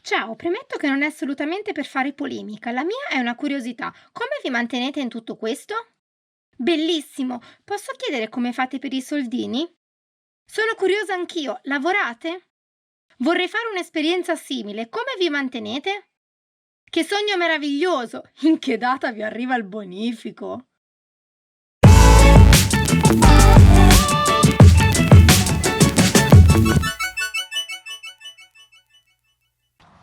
Ciao, premetto che non è assolutamente per fare polemica, la mia è una curiosità. Come vi mantenete in tutto questo? Bellissimo! Posso chiedere come fate per i soldini? Sono curiosa anch'io, lavorate? Vorrei fare un'esperienza simile, come vi mantenete? Che sogno meraviglioso! In che data vi arriva il bonifico?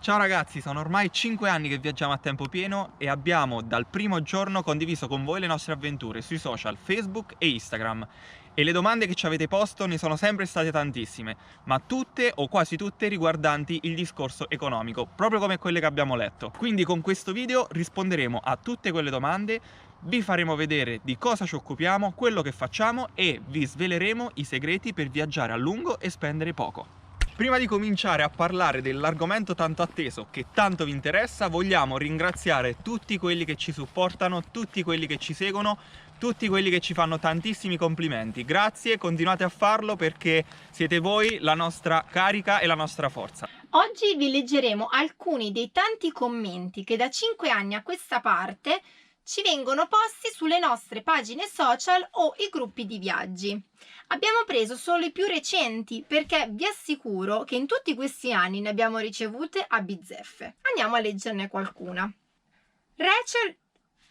Ciao ragazzi, sono ormai 5 anni che viaggiamo a tempo pieno e abbiamo dal primo giorno condiviso con voi le nostre avventure sui social, Facebook e Instagram. E le domande che ci avete posto ne sono sempre state tantissime, ma tutte o quasi tutte riguardanti il discorso economico, proprio come quelle che abbiamo letto. Quindi con questo video risponderemo a tutte quelle domande, vi faremo vedere di cosa ci occupiamo, quello che facciamo e vi sveleremo i segreti per viaggiare a lungo e spendere poco. Prima di cominciare a parlare dell'argomento tanto atteso che tanto vi interessa, vogliamo ringraziare tutti quelli che ci supportano, tutti quelli che ci seguono, tutti quelli che ci fanno tantissimi complimenti. Grazie, continuate a farlo perché siete voi la nostra carica e la nostra forza. Oggi vi leggeremo alcuni dei tanti commenti che da 5 anni a questa parte ci vengono posti sulle nostre pagine social o i gruppi di viaggi. Abbiamo preso solo i più recenti perché vi assicuro che in tutti questi anni ne abbiamo ricevute a bizzeffe. Andiamo a leggerne qualcuna. Rachel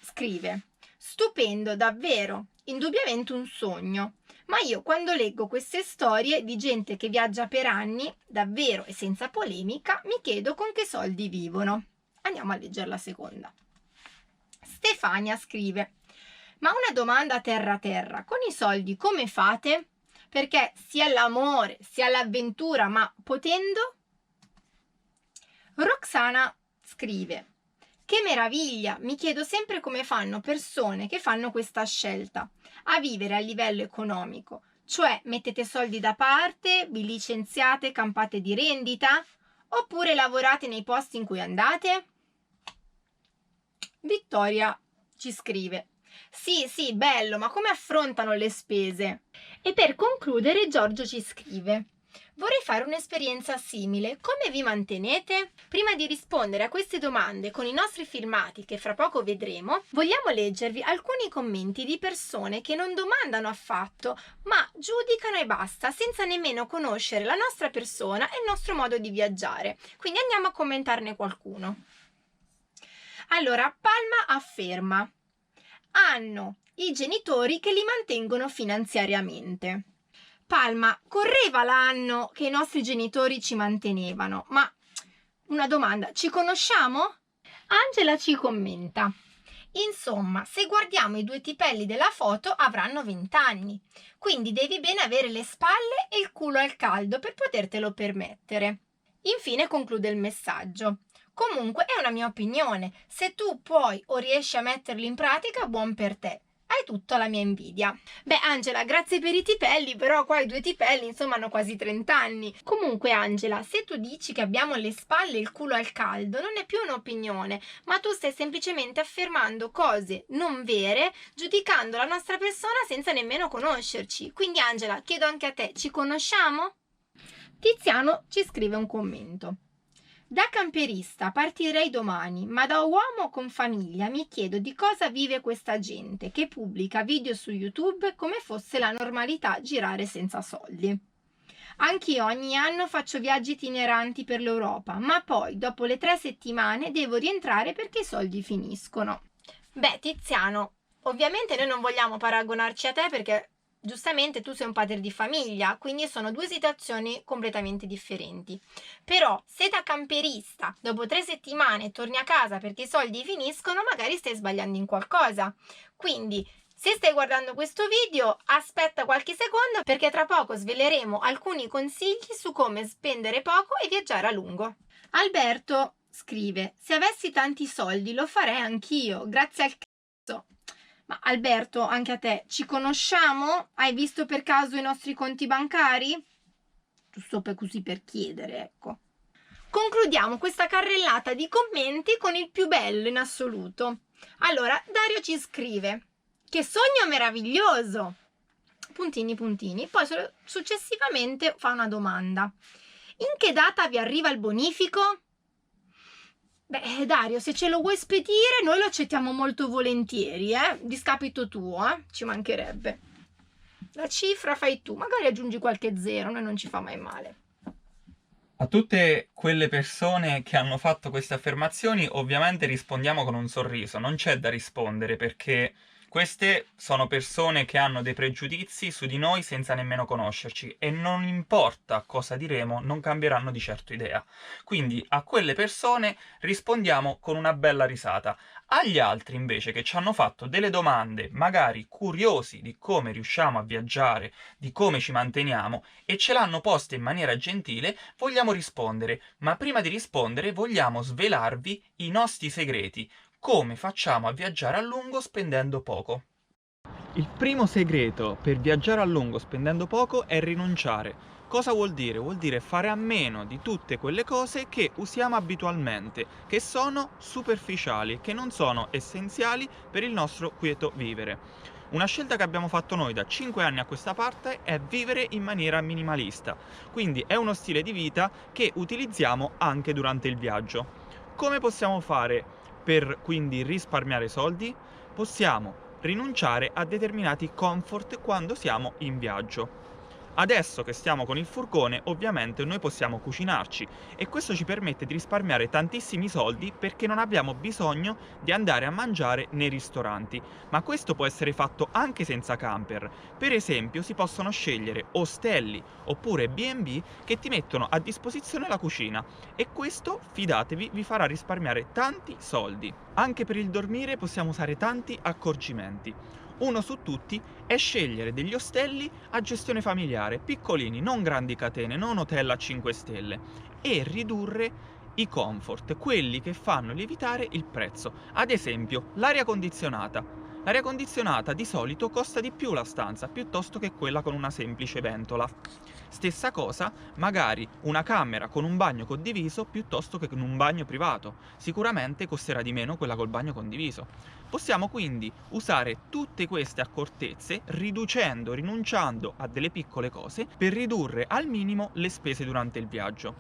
scrive: stupendo, davvero, indubbiamente un sogno. Ma io quando leggo queste storie di gente che viaggia per anni, davvero e senza polemica, mi chiedo con che soldi vivono. Andiamo a leggere la seconda. Stefania scrive: ma una domanda terra terra, con i soldi come fate? Perché sia l'amore, sia l'avventura, ma potendo? Roxana scrive: che meraviglia! Mi chiedo sempre come fanno persone che fanno questa scelta a vivere a livello economico, cioè mettete soldi da parte, vi licenziate, campate di rendita, oppure lavorate nei posti in cui andate? Vittoria ci scrive: sì, bello, ma come affrontano le spese? E per concludere Giorgio ci scrive: vorrei fare un'esperienza simile, come vi mantenete? Prima di rispondere a queste domande con i nostri filmati che fra poco vedremo, vogliamo leggervi alcuni commenti di persone che non domandano affatto, ma giudicano e basta, senza nemmeno conoscere la nostra persona e il nostro modo di viaggiare. Quindi andiamo a commentarne qualcuno. Allora, Palma afferma: hanno i genitori che li mantengono finanziariamente. Palma, correva l'anno che i nostri genitori ci mantenevano, ma una domanda, ci conosciamo? Angela ci commenta: insomma, se guardiamo i due tipelli della foto avranno 20 anni, quindi devi bene avere le spalle e il culo al caldo per potertelo permettere. Infine conclude il messaggio: comunque è una mia opinione, se tu puoi o riesci a metterli in pratica, buon per te. Hai tutta la mia invidia. Beh, Angela, grazie per i tipelli, però qua i due tipelli, insomma, hanno quasi 30 anni. Comunque, Angela, se tu dici che abbiamo le spalle e il culo al caldo, non è più un'opinione, ma tu stai semplicemente affermando cose non vere, giudicando la nostra persona senza nemmeno conoscerci. Quindi, Angela, chiedo anche a te, ci conosciamo? Tiziano ci scrive un commento: da camperista partirei domani, ma da uomo con famiglia mi chiedo di cosa vive questa gente che pubblica video su YouTube come fosse la normalità girare senza soldi. Anch'io ogni anno faccio viaggi itineranti per l'Europa, ma poi dopo le 3 settimane devo rientrare perché i soldi finiscono. Beh, Tiziano, ovviamente noi non vogliamo paragonarci a te perché giustamente tu sei un padre di famiglia, quindi sono due situazioni completamente differenti. Però se da camperista dopo 3 settimane torni a casa perché i soldi finiscono, magari stai sbagliando in qualcosa. Quindi se stai guardando questo video, aspetta qualche secondo perché tra poco sveleremo alcuni consigli su come spendere poco e viaggiare a lungo. Alberto scrive: se avessi tanti soldi lo farei anch'io, grazie al cazzo. Ma Alberto, anche a te, ci conosciamo? Hai visto per caso i nostri conti bancari? Giusto così per chiedere, ecco. Concludiamo questa carrellata di commenti con il più bello in assoluto. Allora, Dario ci scrive: che sogno meraviglioso! Puntini, puntini. Poi successivamente fa una domanda: in che data vi arriva il bonifico? Beh, Dario, se ce lo vuoi spedire, noi lo accettiamo molto volentieri, discapito tuo, ci mancherebbe. La cifra fai tu, magari aggiungi qualche zero, noi non ci fa mai male. A tutte quelle persone che hanno fatto queste affermazioni, ovviamente rispondiamo con un sorriso. Non c'è da rispondere perché queste sono persone che hanno dei pregiudizi su di noi senza nemmeno conoscerci e non importa cosa diremo, non cambieranno di certo idea. Quindi a quelle persone rispondiamo con una bella risata. Agli altri invece che ci hanno fatto delle domande, magari curiosi di come riusciamo a viaggiare, di come ci manteniamo e ce l'hanno poste in maniera gentile, vogliamo rispondere, ma prima di rispondere vogliamo svelarvi i nostri segreti. Come facciamo a viaggiare a lungo spendendo poco? Il primo segreto per viaggiare a lungo spendendo poco è rinunciare. Cosa vuol dire? Vuol dire fare a meno di tutte quelle cose che usiamo abitualmente, che sono superficiali, che non sono essenziali per il nostro quieto vivere. Una scelta che abbiamo fatto noi da 5 anni a questa parte è vivere in maniera minimalista, quindi è uno stile di vita che utilizziamo anche durante il viaggio. Come possiamo fare per quindi risparmiare soldi? Possiamo rinunciare a determinati comfort quando siamo in viaggio. Adesso che stiamo con il furgone, ovviamente noi possiamo cucinarci e questo ci permette di risparmiare tantissimi soldi perché non abbiamo bisogno di andare a mangiare nei ristoranti. Ma questo può essere fatto anche senza camper. Per esempio, si possono scegliere ostelli oppure B&B che ti mettono a disposizione la cucina e questo, fidatevi, vi farà risparmiare tanti soldi. Anche per il dormire possiamo usare tanti accorgimenti. Uno su tutti è scegliere degli ostelli a gestione familiare, piccolini, non grandi catene, non hotel a 5 stelle, e ridurre i comfort, quelli che fanno lievitare il prezzo. Ad esempio, l'aria condizionata. L'aria condizionata di solito costa di più la stanza, piuttosto che quella con una semplice ventola. Stessa cosa, magari una camera con un bagno condiviso piuttosto che con un bagno privato. Sicuramente costerà di meno quella col bagno condiviso. Possiamo quindi usare tutte queste accortezze rinunciando a delle piccole cose per ridurre al minimo le spese durante il viaggio.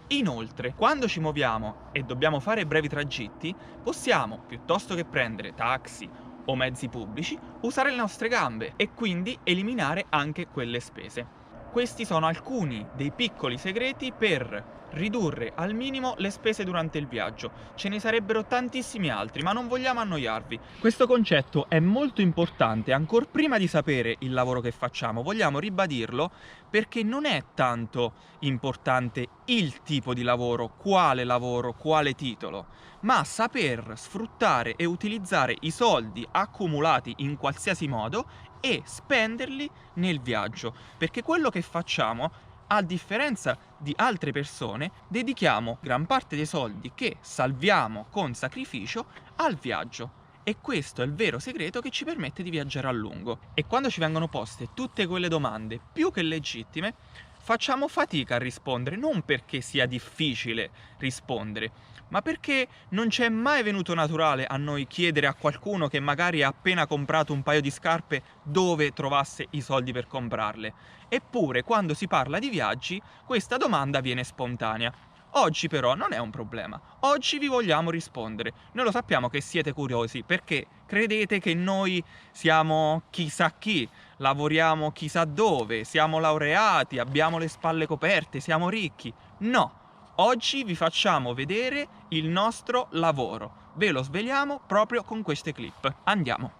Inoltre, quando ci muoviamo e dobbiamo fare brevi tragitti, possiamo, piuttosto che prendere taxi o mezzi pubblici, usare le nostre gambe e quindi eliminare anche quelle spese. Questi sono alcuni dei piccoli segreti per ridurre al minimo le spese durante il viaggio. Ce ne sarebbero tantissimi altri, ma non vogliamo annoiarvi. Questo concetto è molto importante, ancor prima di sapere il lavoro che facciamo. Vogliamo ribadirlo perché non è tanto importante il tipo di lavoro, quale titolo, ma saper sfruttare e utilizzare i soldi accumulati in qualsiasi modo e spenderli nel viaggio, perché quello che facciamo, a differenza di altre persone, dedichiamo gran parte dei soldi che salviamo con sacrificio al viaggio. E questo è il vero segreto che ci permette di viaggiare a lungo. E quando ci vengono poste tutte quelle domande più che legittime, facciamo fatica a rispondere, non perché sia difficile rispondere, ma perché non ci è mai venuto naturale a noi chiedere a qualcuno che magari ha appena comprato un paio di scarpe dove trovasse i soldi per comprarle. Eppure, quando si parla di viaggi, questa domanda viene spontanea. Oggi però non è un problema. Oggi vi vogliamo rispondere. Noi lo sappiamo che siete curiosi perché credete che noi siamo chissà chi, lavoriamo chissà dove, siamo laureati, abbiamo le spalle coperte, siamo ricchi. No, oggi vi facciamo vedere il nostro lavoro. Ve lo sveliamo proprio con queste clip. Andiamo.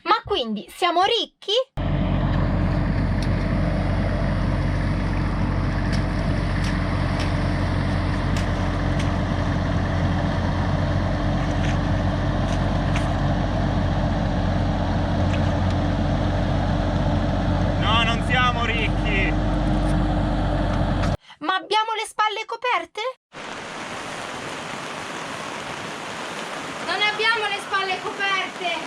Ma quindi siamo ricchi? No, non siamo ricchi. Ma abbiamo le spalle coperte? Non abbiamo le spalle coperte,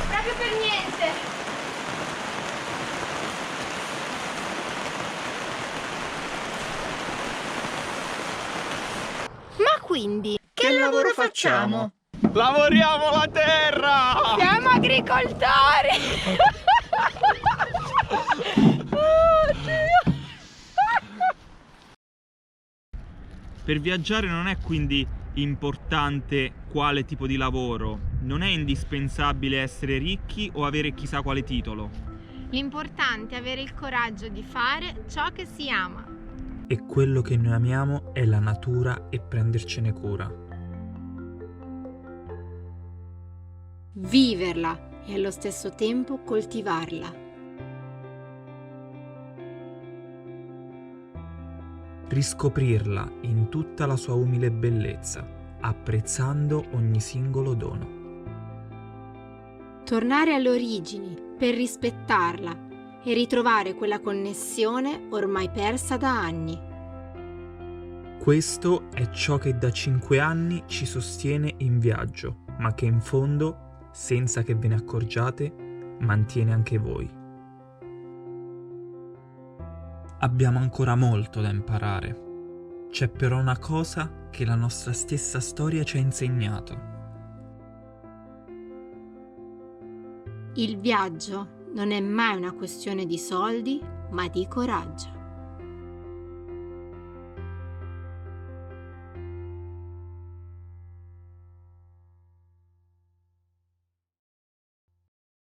proprio per niente. Ma quindi, che lavoro facciamo? Lavoriamo la terra! Siamo agricoltori! Per viaggiare non è quindi importante quale tipo di lavoro, non è indispensabile essere ricchi o avere chissà quale titolo. L'importante è avere il coraggio di fare ciò che si ama. E quello che noi amiamo è la natura e prendercene cura. Viverla e allo stesso tempo coltivarla. Riscoprirla in tutta la sua umile bellezza, apprezzando ogni singolo dono. Tornare alle origini per rispettarla e ritrovare quella connessione ormai persa da anni. Questo è ciò che da 5 anni ci sostiene in viaggio, ma che in fondo, senza che ve ne accorgiate, mantiene anche voi. Abbiamo ancora molto da imparare. C'è però una cosa che la nostra stessa storia ci ha insegnato. Il viaggio non è mai una questione di soldi, ma di coraggio.